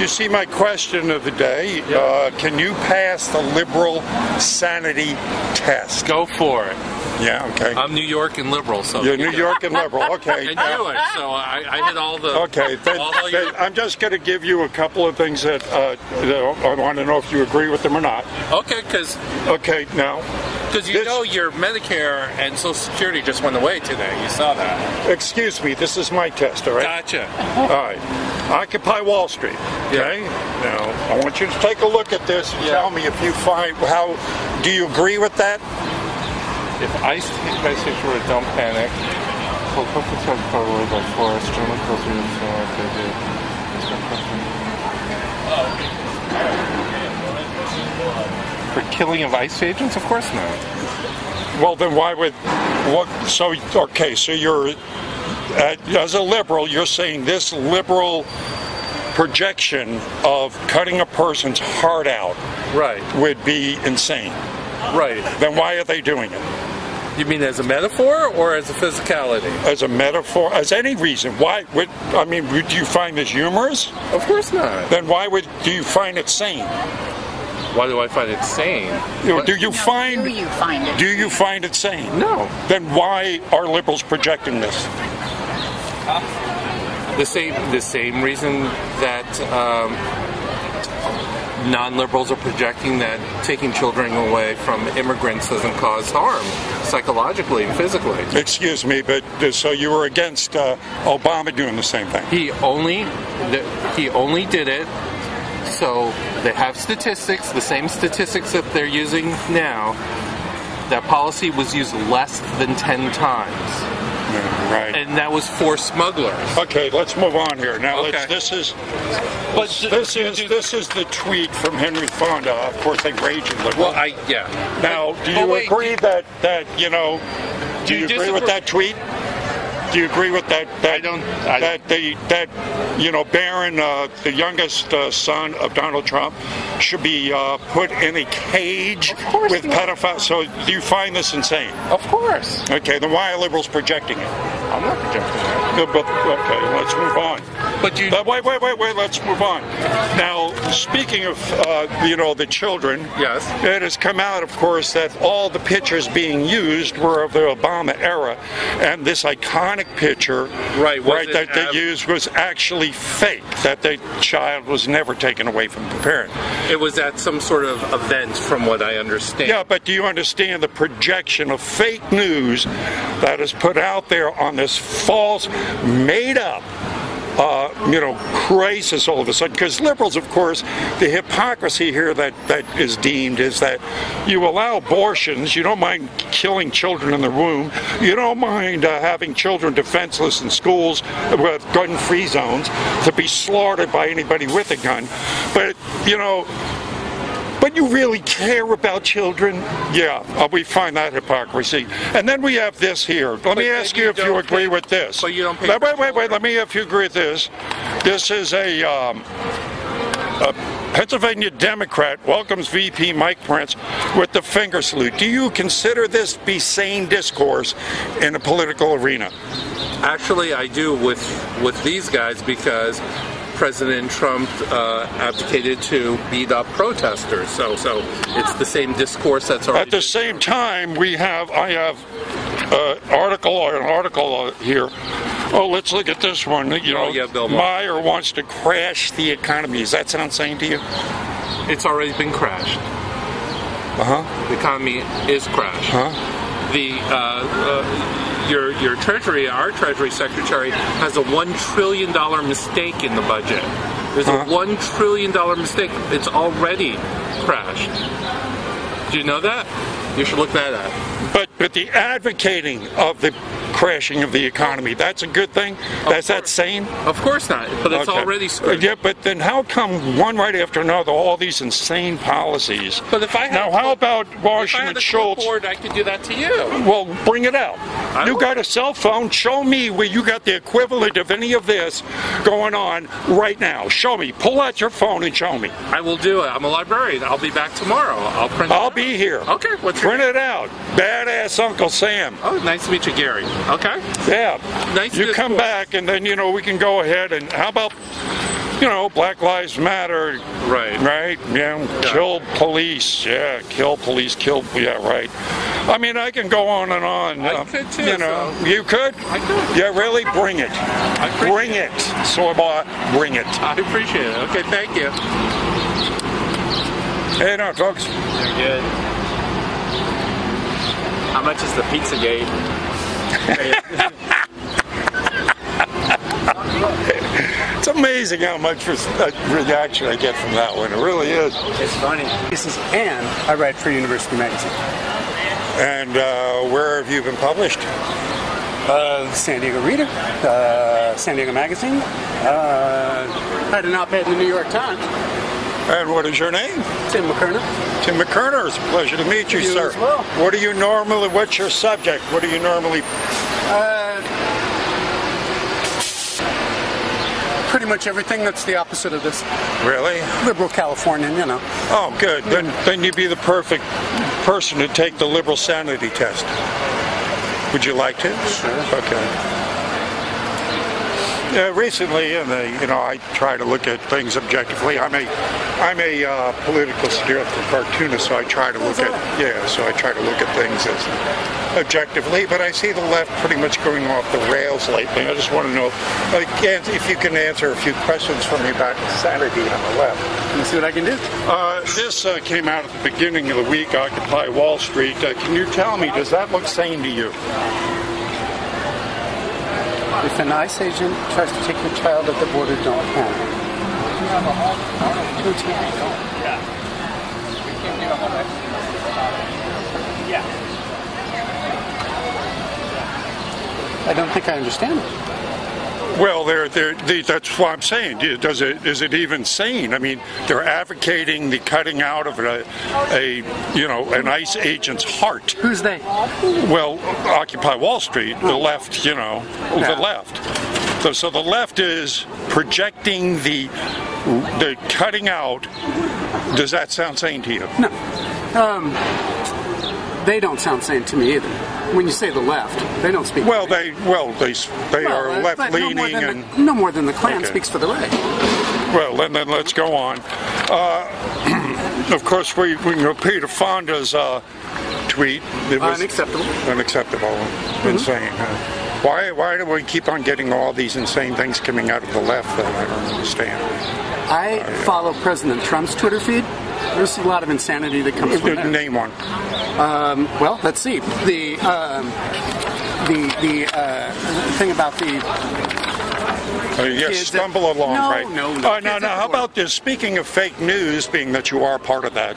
You see my question of the day. Can you pass the Liberal Sanity Test? Go for it. Yeah, okay. I'm New York and liberal, so... You're New York and liberal, okay. And Jewish, so I hit all the... Okay, then I'm just going to give you a couple of things that I want to know if you agree with them or not. Okay, because... Okay, now... Because you know your Medicare and Social Security just went away today. You saw that. Excuse me, this is my test, all right? Gotcha. All right. Occupy Wall Street, okay? Now, I want you to take a look at this and tell me if you find how... Do you agree with that? If ICE takes were a don't panic, probably by force, German closer to for killing of ICE agents? Of course not. Well, then why would... So, okay, so you're... as a liberal, you're saying this liberal projection of cutting a person's heart out would be insane. Right. Then why are they doing it? You mean as a metaphor or as a physicality? As a metaphor, as any reason. Why would, I mean, do you find this humorous? Of course not. Then why do you find it sane? Why do I find it sane? Do you find it sane? No. Then why are liberals projecting this? The same reason that non-liberals are projecting that taking children away from immigrants doesn't cause harm psychologically and physically. Excuse me, but so you were against Obama doing the same thing? He only did it. So they have statistics, the same statistics that they're using now. That policy was used less than 10 times. Right. And that was for smugglers. Okay, let's move on here. Now, okay. This is the tweet from Henry Fonda. Of course, they rage and liberal. Well, Now, do you agree that you know? Do you agree with that tweet? Do you agree with that? Barron, the youngest son of Donald Trump, should be put in a cage with pedophiles. So, do you find this insane? Of course. Okay, then why are liberals projecting it? I'm not projecting it. No, but okay, let's move on. But you wait. Let's move on. Now, speaking of the children, yes, it has come out, of course, that all the pictures being used were of the Obama era, and this iconic picture, that they used was actually fake. That the child was never taken away from the parent. It was at some sort of event, from what I understand. Yeah, but do you understand the projection of fake news that is put out there on this false, made-up crisis all of a sudden? Because liberals, of course, the hypocrisy here that is deemed is that you allow abortions, you don't mind killing children in the womb, you don't mind having children defenseless in schools with gun-free zones to be slaughtered by anybody with a gun, but you really care about children? Yeah, we find that hypocrisy. And then we have this here. Let me ask you if you agree with this. But you don't pay. Wait. Let me if you agree with this. This is a Pennsylvania Democrat welcomes VP Mike Pence with the finger salute. Do you consider this to be sane discourse in the political arena? Actually, I do with these guys, because President Trump abdicated to beat up protesters, so it's the same discourse that's already. At the same time, I have an article here. Oh, let's look at this one. Bill Meyer wants to crash the economy. Does that sound sane to you? It's already been crashed. The economy is crashed. Your Treasury, our Treasury Secretary, has a $1 trillion mistake in the budget. There's a $1 trillion mistake. It's already crashed. Do you know that? You should look that up. But the advocating of the crashing of the economy, that's a good thing? Is that sane? Of course not, but it's already screwed. Yeah, but then how come one right after another, all these insane policies? But if I had how about Washington if I had Schultz? Board, I could do that to you. Well, bring it out. You got a cell phone. Show me where you got the equivalent of any of this going on right now. Show me. Pull out your phone and show me. I will do it. I'm a librarian. I'll be back tomorrow. I'll print it out. I'll be here. Okay. Print it out. Badass Uncle Sam. Oh, nice to meet you, Gary. Okay. Yeah. Nice. You come back, and then we can go ahead and how about you know, Black Lives Matter. Right. Right? Yeah. Kill police. Yeah. Kill police. Kill. Yeah. Right. I mean, I can go on and on. I could too. You know, so. you could? I could. Yeah, really? Bring it. Bring it. Soy boy, bring it. I appreciate it. Okay, thank you. Hey, no, folks. They're good. How much is the Pizzagate? It's amazing how much reaction I get from that one. It really is. It's funny. And I write for University Magazine. And where have you been published? San Diego Reader, San Diego Magazine. Had an op-ed in the New York Times. And what is your name? Tim McKerner. Tim McKerner. It's a pleasure to meet you, sir. As well. What do you normally, what's your subject? What do you normally... Pretty much everything that's the opposite of this. Really? Liberal Californian, you know. Oh, good. Then you'd be the perfect person to take the Liberal Sanity Test. Would you like to? Sure. Okay. Recently, I try to look at things objectively. I'm a political satirical cartoonist, so I try to look at things as objectively. But I see the left pretty much going off the rails lately. I just want to know if you can answer a few questions for me about insanity on the left. Let me see what I can do. This came out at the beginning of the week. Occupy Wall Street. Can you tell me, does that look sane to you? If an ICE agent tries to take your child at the border, don't panic. I don't think I understand it. Well, that's what I'm saying. Is it even sane? I mean, they're advocating the cutting out of an ICE agent's heart. Who's they? Well, Occupy Wall Street, the left, the left. So the left is projecting the cutting out. Does that sound sane to you? No. They don't sound sane to me either. When you say the left, they don't speak. Well, they are left leaning no more than the Klan speaks for the right. Well, then let's go on. Of course, we know Peter Fonda's tweet. It was unacceptable. Unacceptable. Insane. Why do we keep on getting all these insane things coming out of the left that I don't understand? I follow President Trump's Twitter feed. There's a lot of insanity that comes from there. Name one. Well, let's see. The thing about the yes, stumble along, right? No. How about this? Speaking of fake news, being that you are part of that,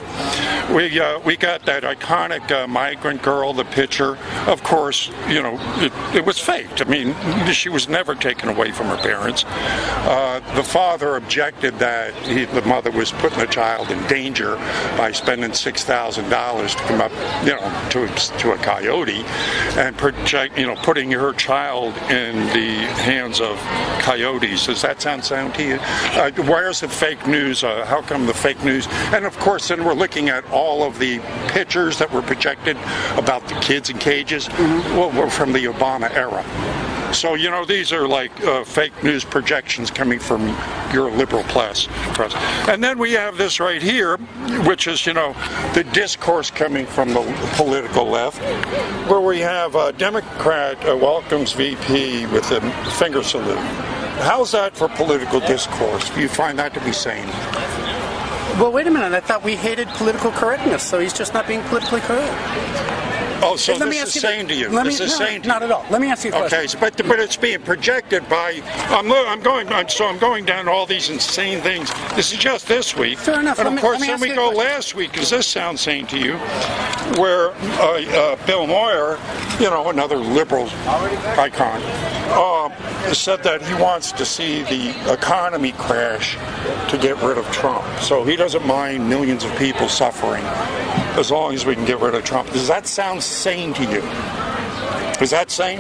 we got that iconic migrant girl, the picture. Of course, it was faked. I mean, she was never taken away from her parents. The father objected that the mother was putting the child in danger by spending $6,000 to come up, to a coyote and putting her child in the hands of coyotes. Does that sound sound to you? Where's the fake news? How come the fake news? And of course, then we're looking at all of the pictures that were projected about the kids in cages. Well, we're from the Obama era. So, these are like fake news projections coming from your liberal press. And then we have this right here, which is, the discourse coming from the political left, where we have a Democrat welcomes VP with a finger salute. How's that for political discourse? Do you find that to be sane? Well, wait a minute. I thought we hated political correctness, so he's just not being politically correct. Oh, so this is sane to you? This is sane to you? Not at all. Let me ask you a question. Okay, but it's being projected by. I'm going down all these insane things. This is just this week. Fair enough. And of course, then we go last week. Does this sound sane to you? Where Bill Moyer, another liberal icon, said that he wants to see the economy crash to get rid of Trump. So he doesn't mind millions of people suffering as long as we can get rid of Trump. Does that sound sane to you? Is that sane?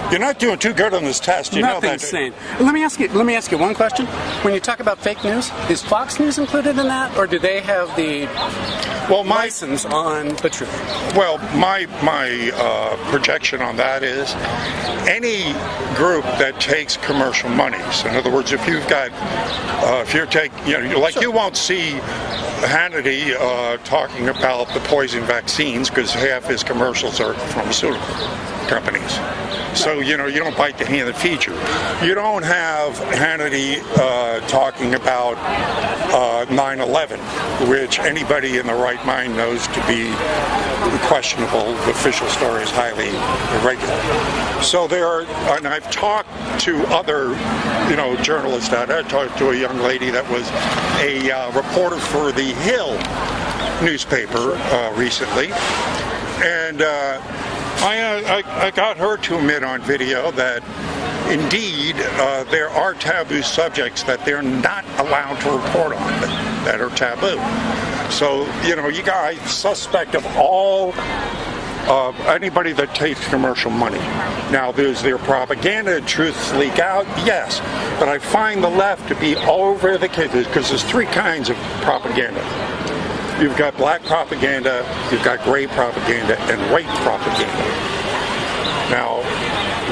You're not doing too good on this test. You know that. Insane. Let me ask you one question. When you talk about fake news, is Fox News included in that, or do they have the license on the truth? Well, my projection on that is any group that takes commercial monies. In other words, if you've got, you won't see Hannity talking about the poison vaccines because half his commercials are pharmaceutical companies. So, you don't bite the hand that feeds you. You don't have Hannity talking about 9/11, which anybody in their right mind knows to be questionable. The official story is highly irregular. So and I've talked to other, journalists out there. I talked to a young lady that was a reporter for the Hill newspaper recently, and I got her to admit on video that indeed there are taboo subjects that they're not allowed to report on that are taboo. So, you guys suspect of all anybody that takes commercial money. Now, there's their propaganda, truths leak out, yes, but I find the left to be over the kid because there's three kinds of propaganda. You've got black propaganda, you've got gray propaganda, and white propaganda. Now,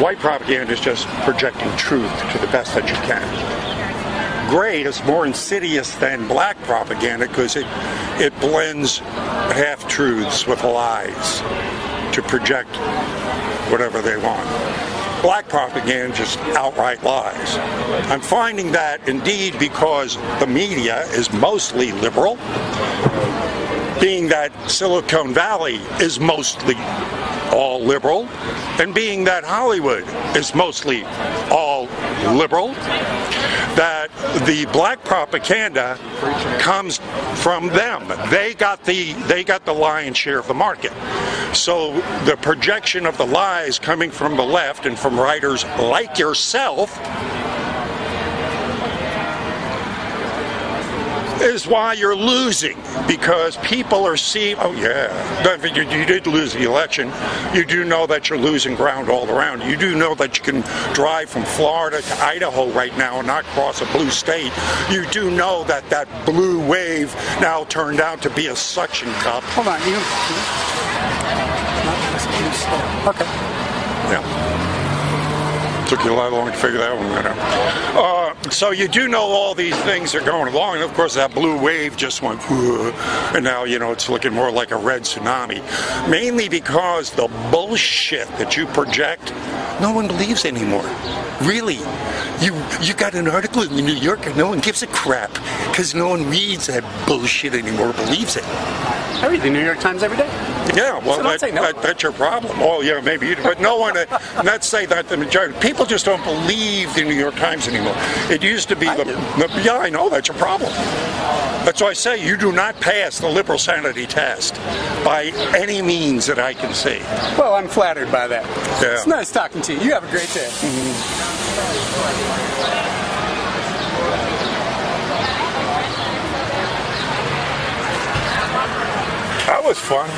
white propaganda is just projecting truth to the best that you can. Gray is more insidious than black propaganda because it blends half-truths with lies to project whatever they want. Black propaganda just outright lies. I'm finding that indeed because the media is mostly liberal, being that Silicon Valley is mostly all liberal, and being that Hollywood is mostly all liberal, that the black propaganda comes from them. They got the lion's share of the market. So the projection of the lies coming from the left and from writers like yourself is why you're losing, because people are seeing, oh yeah, you did lose the election. You do know that you're losing ground all around. You do know that you can drive from Florida to Idaho right now and not cross a blue state. You do know that that blue wave now turned out to be a suction cup. Hold on, okay. Yeah. Took you a lot longer to figure that one out. So you do know all these things are going along, and of course that blue wave just went, and now it's looking more like a red tsunami. Mainly because the bullshit that you project, no one believes anymore. Really, you got an article in the New Yorker, no one gives a crap because no one reads that bullshit anymore, believes it. I read the New York Times every day. Yeah, well, so that's your problem. Oh, yeah, maybe, but no one, let's say that the majority, people just don't believe the New York Times anymore. It used to be yeah, I know, that's your problem. That's why I say you do not pass the Liberal Sanity Test by any means that I can see. Well, I'm flattered by that. Yeah. It's nice talking to you. You have a great day. That was fun.